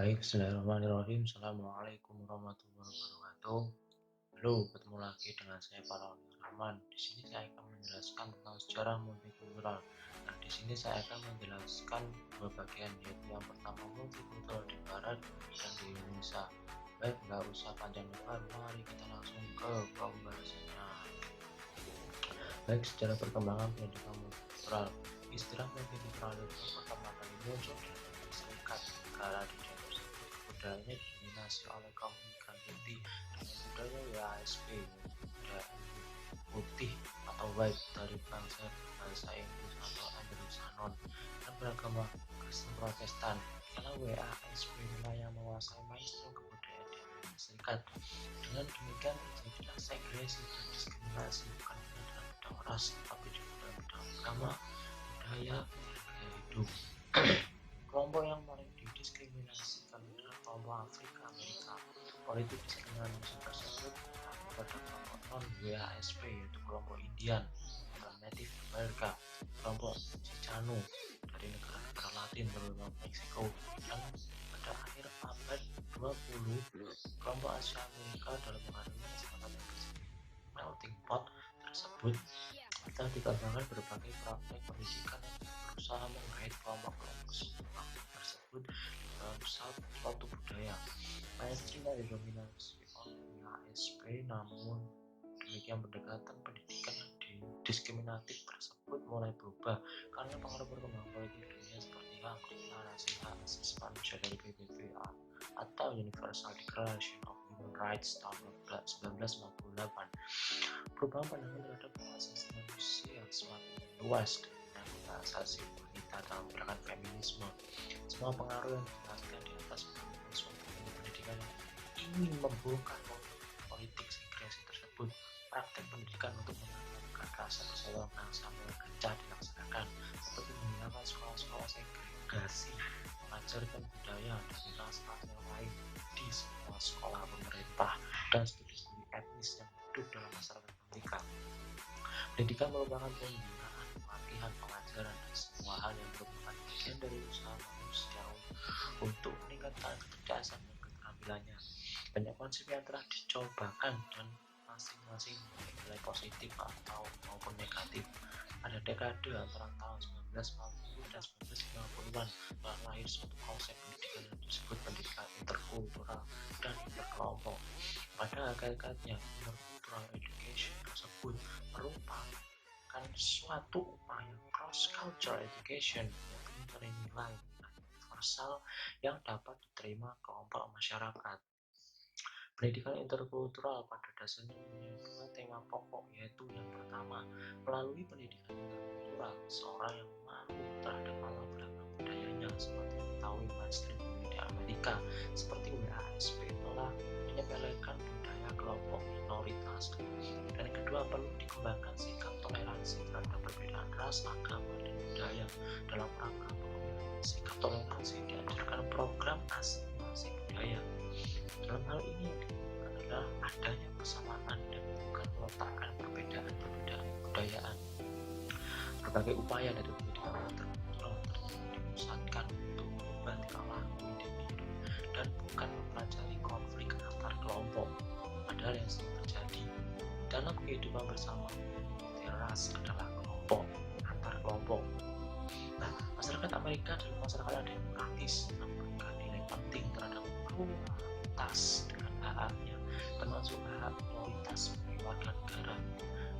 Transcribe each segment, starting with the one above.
Baik, bismillahirrahmanirrahim. Assalamualaikum warahmatullahi wabarakatuh. Halo, ketemu lagi dengan saya Farawi Rahman. Di sini saya akan menjelaskan tentang sejarah multikultural. Dan di sini saya akan menjelaskan dua bagian, yaitu yang pertama multikultural di Barat dan di Indonesia. Baik, nggak usah panjang lebar, mari kita langsung ke pembahasannya. Baik, sejarah perkembangan pendidikan multikultural. Istilah multikultural itu pertama kali muncul di Amerika Serikat. Negara di dalam tersebut kebudayaannya didominasi oleh kaum migran putih dengan budaya WASP, budaya putih atau white dari bangsa berbahasa Inggris atau Anglo-Saxon dan beragama Kristen Protestan. Karena WASP yang menguasai mainstream kebudayaan di Amerika Serikat. Dengan demikian terjadilah segresi dan diskriminasi bukan hanya dalam bidang ras, tapi juga dalam bidang agama, budaya, dan gaya hidup. Kelompok yang paling didiskriminasikan adalah kelompok Afrika Amerika. Politik diskriminasi tersebut berlaku pada kelompok non-WASP, yaitu kelompok Indian dan Native America, kelompok Chicano dari negara-negara Latin terutama Meksiko, dan pada akhir abad 20 kelompok Asia Amerika dalam mengadakan kesempatan yang disebut melting pot tersebut telah dikembangkan berbagai praktek pendidikan yang berusaha mengait kelompok-kelompok suku tersebut dalam suatu budaya. Mainstream yang didominasi oleh WASP, namun demikian pendekatan pendidikan yang diskriminatif tersebut mulai berubah karena pengaruh perkembangan politik dunia seperti yang Deklarasi Hak Asasi Manusia dari PBB atau Universal Declaration of Human Rights tahun 1948. Perubahan pandangan terhadap hak asasi manusia semakin luas dan hak asasi wanita dalam gerakan feminisme. Semua pengaruh yang dijelaskan di atas merupakan suatu pendidikan yang ingin membongkar politik segresi tersebut. Praktek pendidikan untuk menanamkan rasa persatuan bangsa mulai gencar dilaksanakan, seperti menghilangkan sekolah-sekolah segregasi, mengajarkan budaya dan ras-ras yang lain di semua sekolah pemerintah, dan studi-studi etnis yang hidup dalam masyarakat Amerika. Pendidikan merupakan pembinaan, pelatihan, pengajaran, dan semua hal yang merupakan bagian dari usaha manusia untuk meningkatkan kecerdasan dan keterampilannya. Banyak konsep yang telah dicobakan dan masing-masing nilai positif atau maupun negatif. Pada dekade antara tahun 1940 dan 1950-an telah lahir suatu konsep pendidikan yang disebut pendidikan interkultural dan interkelompok. Pada hakikatnya, intercultural education tersebut merupakan suatu upaya cross-cultural education yang mencari nilai universal yang dapat diterima kelompok masyarakat. Pendidikan interkultural pada dasarnya mempunyai dua tema pokok, yaitu yang pertama, melalui pendidikan interkultural, seorang yang memahami terhadap latar belakang budayanya seperti mengetahui mainstream di Amerika seperti WASP telah menyepelekan budaya kelompok minoritas. Dan kedua, perlu dikembangkan sikap toleransi terhadap perbedaan ras, agama, dan budaya. Dalam rangka pengembangan sikap toleransi dianjurkan program asimilasi budaya. Dalam hal ini yang dibutuhkan adalah adanya persamaan dan bukan meletakkan perbedaan-perbedaan kebudayaan. Berbagai upaya dari pendidikan interkultural dipusatkan untuk mengubah tingkah laku individu dan bukan mempelajari konflik antar kelompok. Padahal yang sering terjadi dalam kehidupan bersama ras adalah kelompok antar kelompok. Nah, masyarakat Amerika adalah masyarakat yang demokratis yang memberikan nilai penting terhadap pluralitas dengan hak-haknya, termasuk hak minoritas sebagai warga negara.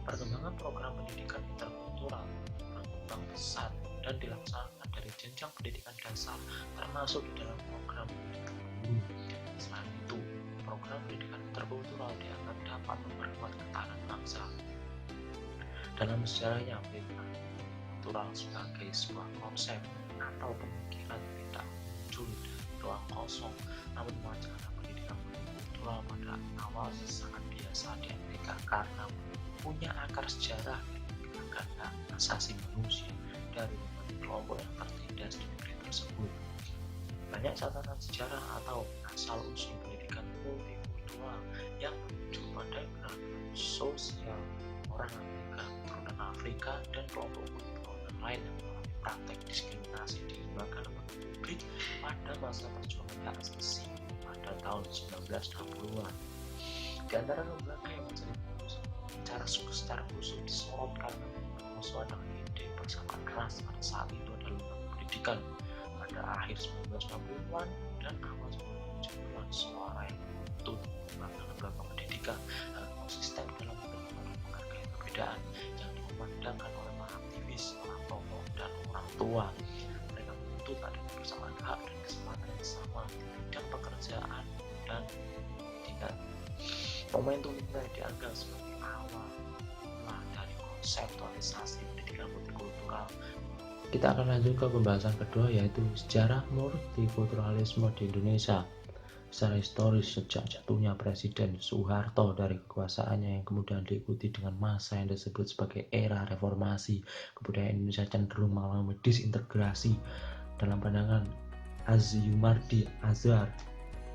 Perkembangan program pendidikan interkultural berkembang pesat dan dilaksanakan dari jenjang pendidikan dasar, termasuk di dalam program pendidikan guru. Selain itu, program pendidikan interkultural dianggap dapat memperkuat ketahanan bangsa. Dalam sejarahnya, pendidikan interkultural sebagai sebuah konsep atau pemikiran tidak muncul dari ruang kosong, namun wacana pendidikan multikultural pada awalnya sangat biasa di Amerika karena punya akar sejarah gerakan hak asasi manusia dari berbagai kelompok yang tertindas di negeri tersebut. Banyak catatan sejarah atau asal-usul pendidikan multikultural yang merujuk pada gerakan sosial orang Amerika, keturunan Afrika, dan kelompok keturunan lain yang mengalami praktek diskriminasi di lembaga-lembaga publik pada masa perjuangan hak asasi pada tahun 1960-an. Di antara lembaga yang menjadi fokus secara khusus disorot karena permusuhan dengan ide persamaan ras pada saat itu adalah lembaga pendidikan. Pada akhir 1960-an dan awal 1970-an, suara yang untuk lembaga pendidikan konsisten dalam menghargai perbedaan yang dikumandangkan oleh para aktivis, para tokoh, dan orang tua. Mereka menuntut adanya persamaan hak dan kesempatan yang sama di bidang pekerjaan dan pendidikan. Momentum ini dianggap sebagai awal dari konseptualisasi pendidikan multikultural. Kita akan lanjut ke pembahasan kedua, yaitu sejarah multikulturalisme di Indonesia. Secara historis, sejak jatuhnya Presiden Soeharto dari kekuasaannya yang kemudian diikuti dengan masa yang disebut sebagai era reformasi, kebudayaan Indonesia cenderung mengalami disintegrasi. Dalam pandangan Azyumardi Azhar,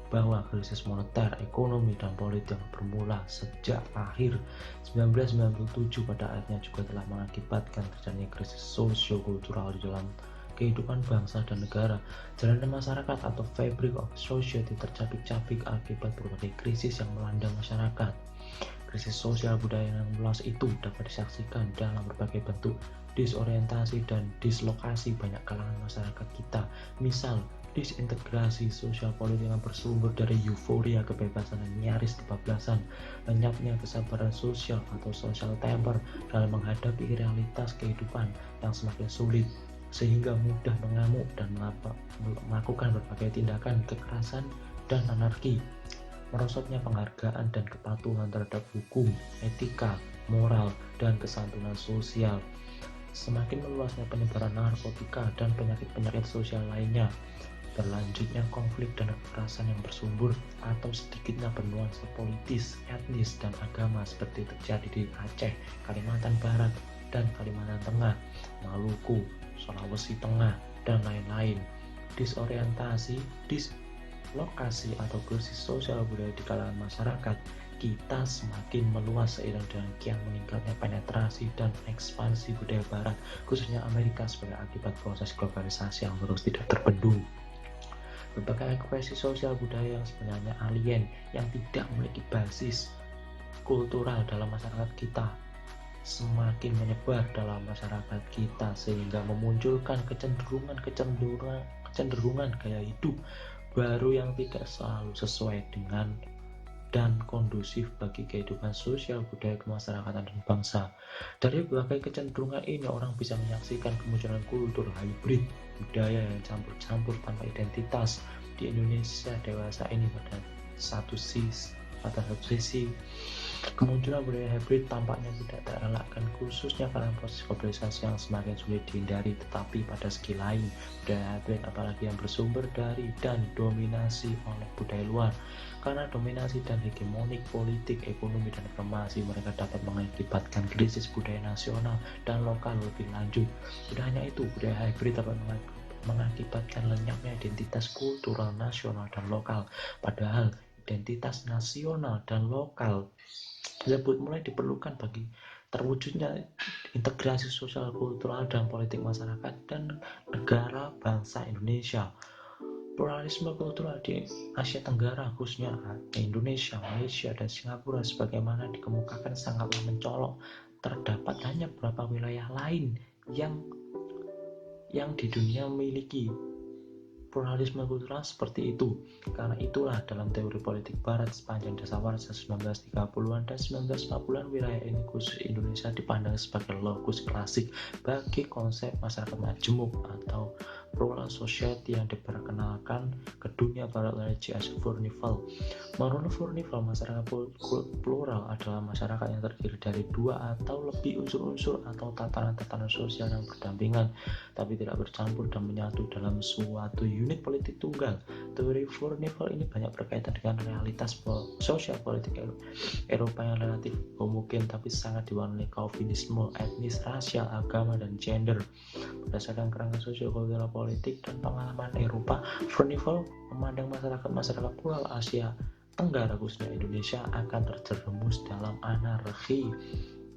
bahwa krisis moneter, ekonomi, dan politik yang bermula sejak akhir 1997 pada akhirnya juga telah mengakibatkan terjadinya krisis sosio-kultural di dalam kehidupan bangsa dan negara. Jalannya masyarakat atau fabric of society tercapik-capik akibat berbagai krisis yang melanda masyarakat. Krisis sosial budaya yang meluas itu dapat disaksikan dalam berbagai bentuk disorientasi dan dislokasi banyak kalangan masyarakat kita. Misal, disintegrasi sosial politik yang bersumber dari euforia kebebasan dan nyaris kebablasan, lenyapnya kesabaran sosial atau social temper dalam menghadapi realitas kehidupan yang semakin sulit, sehingga mudah mengamuk dan melakukan berbagai tindakan kekerasan dan anarki. Merosotnya penghargaan dan kepatuhan terhadap hukum, etika, moral, dan kesantunan sosial. Semakin meluasnya penyebaran narkotika dan penyakit-penyakit sosial lainnya. Berlanjutnya konflik dan kekerasan yang bersumber atau sedikitnya bernuansa politis, etnis, dan agama seperti terjadi di Aceh, Kalimantan Barat, dan Kalimantan Tengah, Maluku, Sulawesi Tengah, dan lain-lain. Disorientasi, dislokasi atau krisis sosial budaya di kalangan masyarakat kita semakin meluas seiring dengan kian meningkatnya penetrasi dan ekspansi budaya barat, khususnya Amerika, sebagai akibat proses globalisasi yang terus tidak terbendung. Berbagai ekspresi sosial budaya yang sebenarnya alien yang tidak memiliki basis kultural dalam masyarakat kita semakin menyebar dalam masyarakat kita, sehingga memunculkan kecenderungan gaya hidup baru yang tidak selalu sesuai dengan dan kondusif bagi kehidupan sosial budaya kemasyarakatan dan bangsa. Dari berbagai kecenderungan ini, orang bisa menyaksikan kemunculan kultur hybrid, budaya yang campur-campur tanpa identitas di Indonesia dewasa ini. Pada satu sisi, kemunculan budaya hybrid tampaknya tidak terelakkan, khususnya karena proses globalisasi yang semakin sulit dihindari. Tetapi pada segi lain, budaya hybrid apalagi yang bersumber dari dan dominasi oleh budaya luar, karena dominasi dan hegemonik politik, ekonomi, dan informasi, mereka dapat mengakibatkan krisis budaya nasional dan lokal lebih lanjut. Tidak hanya itu, budaya hybrid dapat mengakibatkan lenyapnya identitas kultural nasional dan lokal, padahal identitas nasional dan lokal tersebut mulai diperlukan bagi terwujudnya integrasi sosial, kultural, dan politik masyarakat dan negara bangsa Indonesia. Pluralisme kultural di Asia Tenggara, khususnya Indonesia, Malaysia, dan Singapura, sebagaimana dikemukakan sangatlah mencolok. Terdapat hanya beberapa wilayah lain yang di dunia memiliki pluralisme kultural seperti itu. Karena itulah dalam teori politik barat sepanjang dasawarsa 1930-an dan 1940-an, wilayah ini khusus Indonesia dipandang sebagai lokus klasik bagi konsep masyarakat majemuk atau plural society yang diperkenalkan ke dunia barat oleh J.S. Furnival. Menurut Furnival, masyarakat plural adalah masyarakat yang terdiri dari dua atau lebih unsur-unsur atau tatanan-tatanan sosial yang berdampingan tapi tidak bercampur dan menyatu dalam suatu unit politik tunggal. Teori Furnival ini banyak berkaitan dengan realitas sosial politik Eropa yang relatif homogen tapi sangat diwarnai Calvinisme, etnis, rasial, agama, dan gender. Berdasarkan kerangka sosio-kultural politik dan pengalaman Eropa, Furnival memandang masyarakat plural Asia Tenggara, khususnya Indonesia, akan terjerumus dalam anarki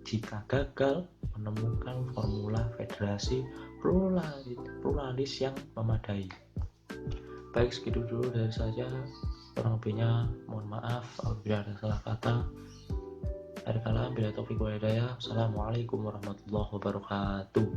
jika gagal menemukan formula federasi pluralis yang memadai. Baik, segitu dulu dari saya. Kurang lebihnya mohon maaf apabila ada salah kata. Akhir kala, bila taufik wal hidayah. Assalamualaikum warahmatullahi wabarakatuh.